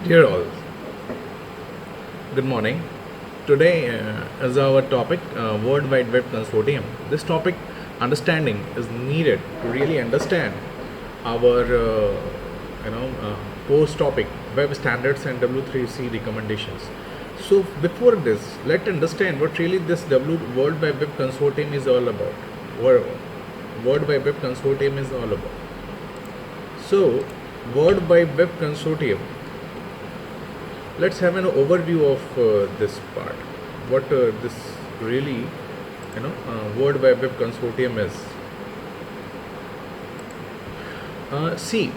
Dear all, good morning. Today is our topic World Wide Web Consortium. This topic understanding is needed to really understand our post topic web standards and W3C recommendations. So before this, let's understand what really this World Wide Web Consortium is all about. What World Wide Web Consortium is all about. So World Wide Web Consortium, let's have an overview of this part. What this really, World Wide Web Consortium is. See,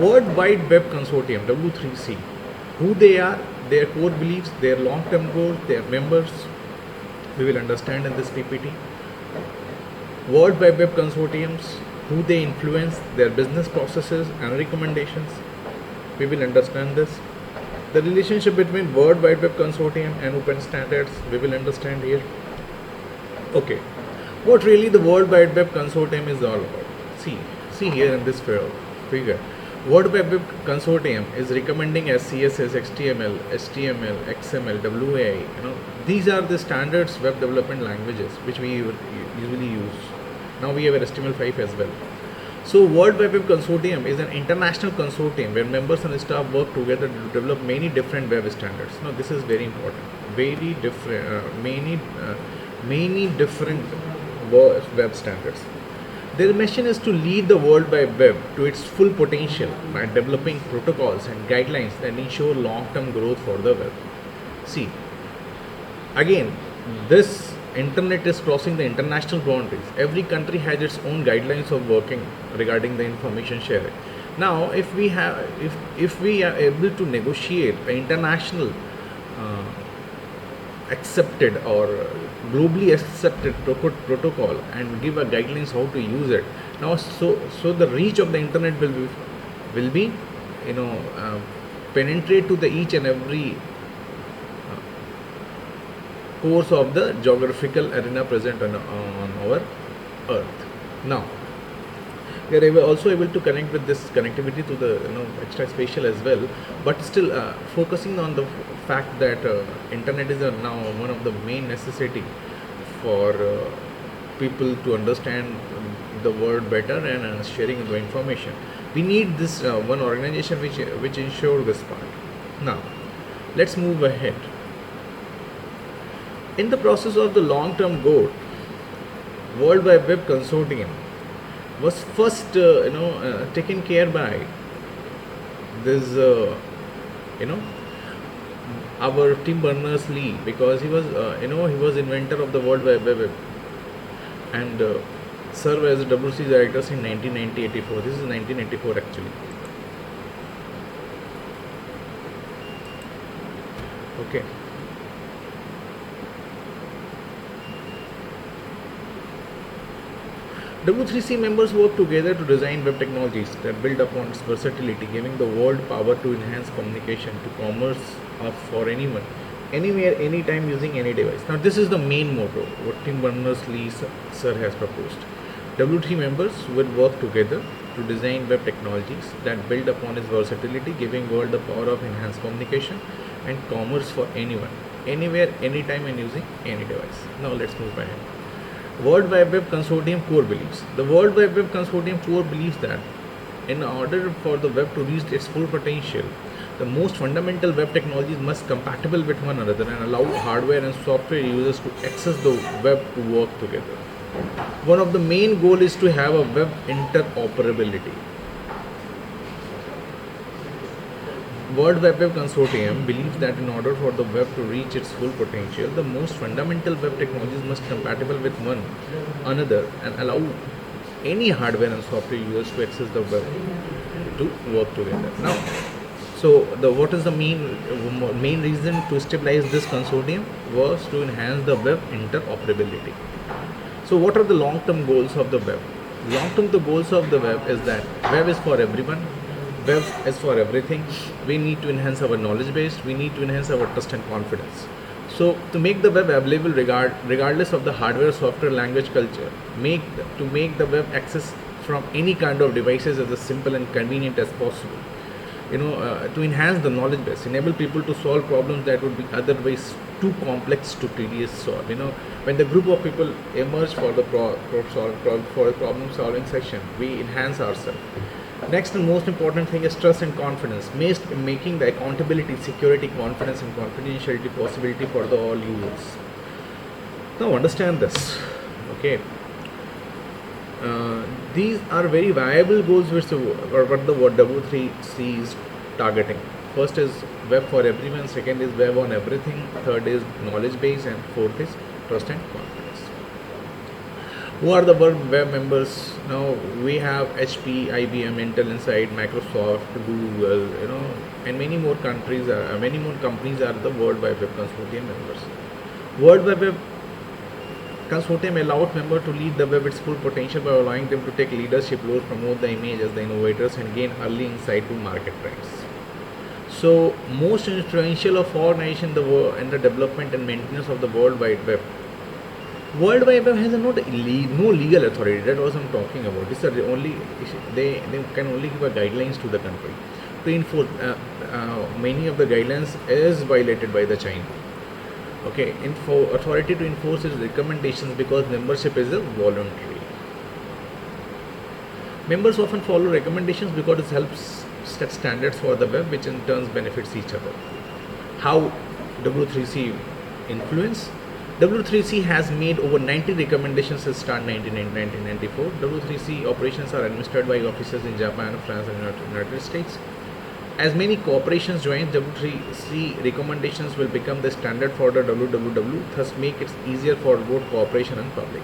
World Wide Web Consortium (W3C), who they are, their core beliefs, their long-term goals, their members. We will understand in this PPT. World Wide Web Consortiums, who they influence, their business processes and recommendations. We will understand this. The relationship between World Wide Web Consortium and open standards, we will understand here. Okay, what really the World Wide Web Consortium is all about. See here in this figure. World Wide Web Consortium is recommending as CSS, HTML, XML, WAI. These are the standards web development languages which we usually use. Now we have HTML5 as well. So World Wide Web Consortium is an international consortium where members and staff work together to develop many different web standards. Now this is very important. Very different, many different web standards. Their mission is to lead the World Wide Web to its full potential by developing protocols and guidelines that ensure long-term growth for the web. See, again, this internet is crossing the international boundaries. Every country has its own guidelines of working regarding the information sharing. Now, if we are able to negotiate an international accepted or globally accepted protocol and give a guidelines how to use it, now so the reach of the internet will be penetrate to the each and every course of the geographical arena present on our earth. Now we are also able to connect with this connectivity to the extra spatial as well, but still focusing on the fact that internet is now one of the main necessity for people to understand the world better and sharing the information. We need this one organization which ensure this part. Now let's move ahead. In the process of the long-term goal, World Wide Web Consortium was first taken care by this our Tim Berners-Lee, because he was he was inventor of the World Wide Web and served as a WC director in 1984. This is 1984 actually. Okay. W3C members work together to design web technologies that build upon its versatility, giving the world power to enhance communication, to commerce for anyone, anywhere, anytime, using any device. Now this is the main motto what Tim Berners-Lee sir has proposed. W3 members will work together to design web technologies that build upon its versatility, giving world the power of enhanced communication and commerce for anyone, anywhere, anytime, and using any device. Now let's move ahead. World Wide Web Consortium core beliefs. The World Wide Web Consortium core believes that in order for the web to reach its full potential, the most fundamental web technologies must compatible with one another and allow hardware and software users to access the web to work together. One of the main goals is to have a web interoperability. World Wide Web Consortium believes that in order for the web to reach its full potential, the most fundamental web technologies must be compatible with one another and allow any hardware and software users to access the web to work together. Now, so what is the main reason to stabilize this consortium was to enhance the web interoperability. So what are the long-term goals of the web? Long-term the goals of the web is that web is for everyone. Web is for everything. We need to enhance our knowledge base. We need to enhance our trust and confidence. So to make the web available regardless of the hardware, software, language, culture, to make the web access from any kind of devices as simple and convenient as possible. to enhance the knowledge base, enable people to solve problems that would be otherwise too complex to tedious solve. When the group of people emerge for the for a problem solving session, we enhance ourselves. Next and most important thing is trust and confidence, making the accountability, security, confidence, and confidentiality possibility for the all users. Now understand this, okay? These are very viable goals which what the W3C is targeting. First is web for everyone, second is web on everything, third is knowledge base, and fourth is trust and confidence. Who are the web members? Now we have HP, IBM, Intel Inside, Microsoft, Google, and many more companies are the World Wide Web Consortium members. World Wide Web Consortium allows members to lead the web its full potential by allowing them to take leadership roles, promote the image as the innovators, and gain early insight to market trends. So, most influential of all nations in the development and maintenance of the World Wide Web. World Wide Web has no legal authority. That was I'm talking about. This are they can only give a guidelines to the country to enforce. Many of the guidelines is violated by the China. Okay, authority to enforce its recommendations because membership is a voluntary. Members often follow recommendations because it helps set standards for the web, which in turn benefits each other. How W3C influence? W3C has made over 90 recommendations since start 1994. W3C operations are administered by offices in Japan, France, and United States. As many corporations join, W3C recommendations will become the standard for the WWW, thus make it easier for both corporation and public.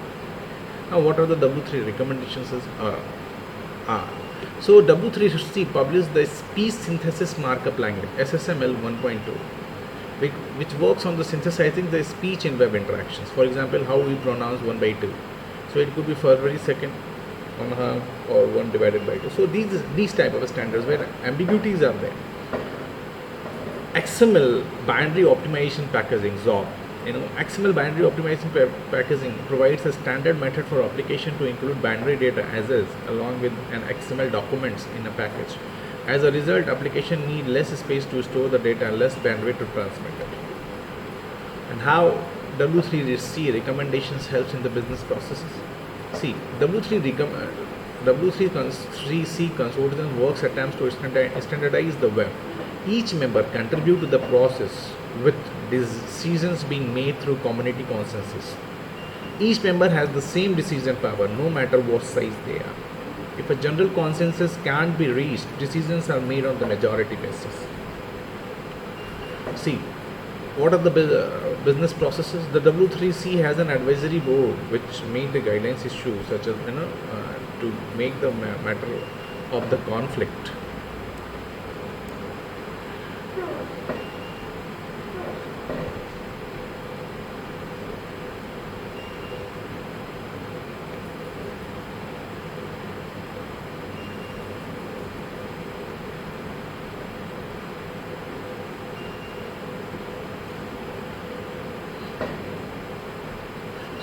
Now, what are the W3 recommendations are? So, W3C published the Speech Synthesis Markup Language, SSML 1.2, which works on the synthesizing the speech in web interactions. For example, how we pronounce 1/2. So, it could be February 2nd, 1/2 or 1 divided by 2. So these type of standards where ambiguities are there. XML binary optimization packaging, XOP. XML binary optimization packaging provides a standard method for application to include binary data as is along with an XML documents in a package. As a result, application need less space to store the data and less bandwidth to transmit it. And how W3C recommendations helps in the business processes? See, W3C consortium works attempts to standardize the web. Each member contribute to the process with decisions being made through community consensus. Each member has the same decision power no matter what size they are. If a general consensus can't be reached, decisions are made on the majority basis. See, what are the business processes? The W3C has an advisory board which made the guidelines issues such as to make the matter of the conflict.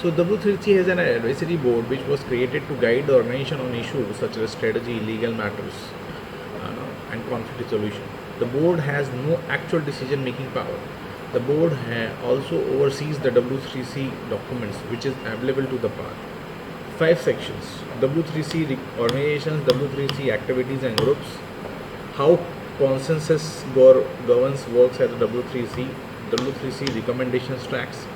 So W3C has an advisory board which was created to guide the organization on issues such as strategy, legal matters, and conflict resolution. The board has no actual decision-making power. The board also oversees the W3C documents which is available to the part. 5 sections: W3C organizations, W3C activities and groups, how consensus governs works at the W3C, W3C recommendations tracks,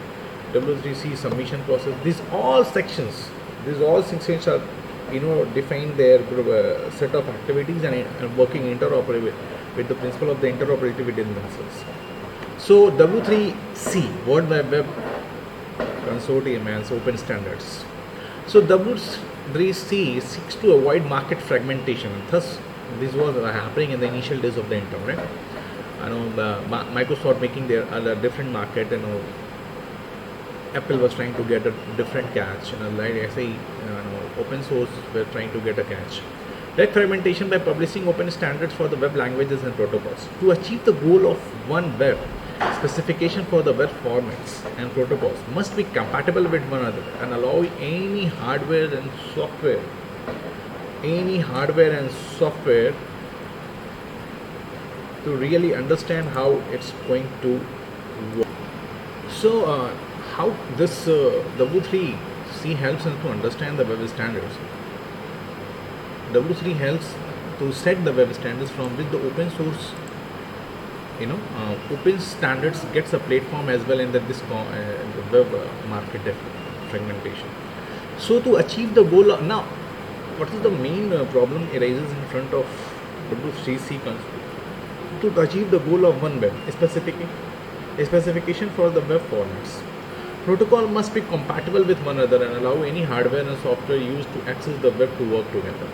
W3C submission process. These all sections are define their set of activities and working interoperable with the principle of the interoperability in themselves. So W3C, World Wide Web Consortium, has open standards. So W3C seeks to avoid market fragmentation. Thus, this was happening in the initial days of the internet. Microsoft making their different market. Apple was trying to get a different catch. Like I say, open source were trying to get a catch. Like fragmentation by publishing open standards for the web languages and protocols. To achieve the goal of one web, specification for the web formats and protocols must be compatible with one another and allow any hardware and software to really understand how it's going to work. So, how this W3C helps us to understand the web standards. W3 helps to set the web standards from which the open source, open standards gets a platform as well in the web market fragmentation. So to achieve the goal now, what is the main problem arises in front of W3C to achieve the goal of one web specification for the web formats. Protocol must be compatible with one another and allow any hardware and software used to access the web to work together.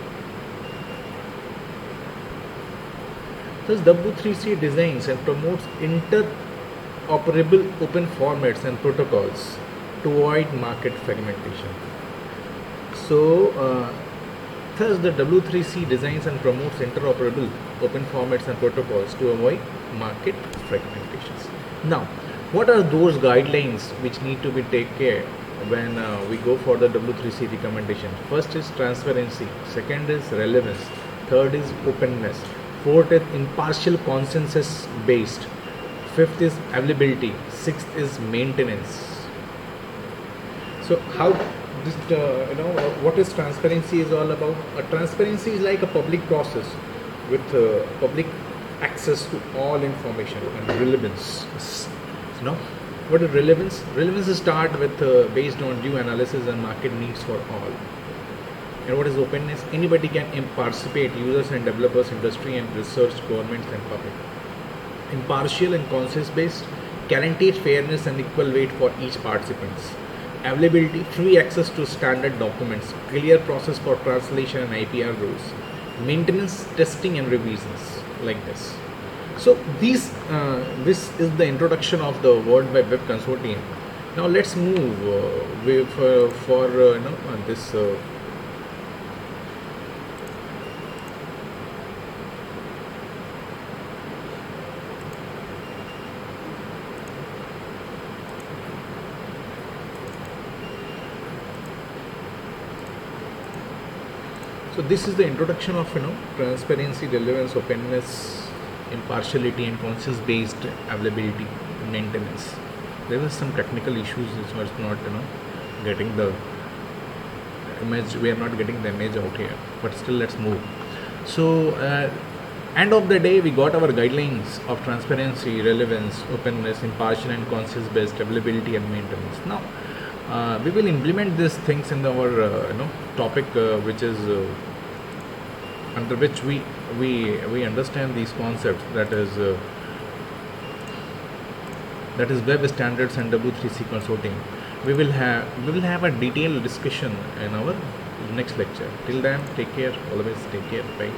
Thus, W3C designs and promotes interoperable open formats and protocols to avoid market fragmentation. So, thus the W3C designs and promotes interoperable open formats and protocols to avoid market fragmentations. Now, what are those guidelines which need to be taken care when we go for the W3C recommendation? First is transparency, second is relevance, third is openness, fourth is impartial consensus based, fifth is availability, sixth is maintenance. So how this what is transparency is all about? Transparency is like a public process with public access to all information. And relevance, what is relevance? Relevance is start with based on due analysis and market needs for all. And what is openness? Anybody can participate, users and developers, industry and research, governments and public. Impartial and consensus based, guaranteed fairness and equal weight for each participants. Availability, free access to standard documents, clear process for translation and IPR rules. Maintenance, testing and revisions, like this. So this is the introduction of the World Wide Web Consortium. Now let's move for this. So this is the introduction of transparency, relevance, openness, impartiality and consensus based availability, maintenance. There were some technical issues which was not getting the image. We are not getting the image out here, but still let's move. So end of the day, we got our guidelines of transparency, relevance, openness, impartial and consensus based availability and maintenance. Now we will implement these things in our topic which is under which we understand these concepts, that is web standards and W3C consortium. We will have a detailed discussion in our next lecture. Till then, take care. Always take care. Bye.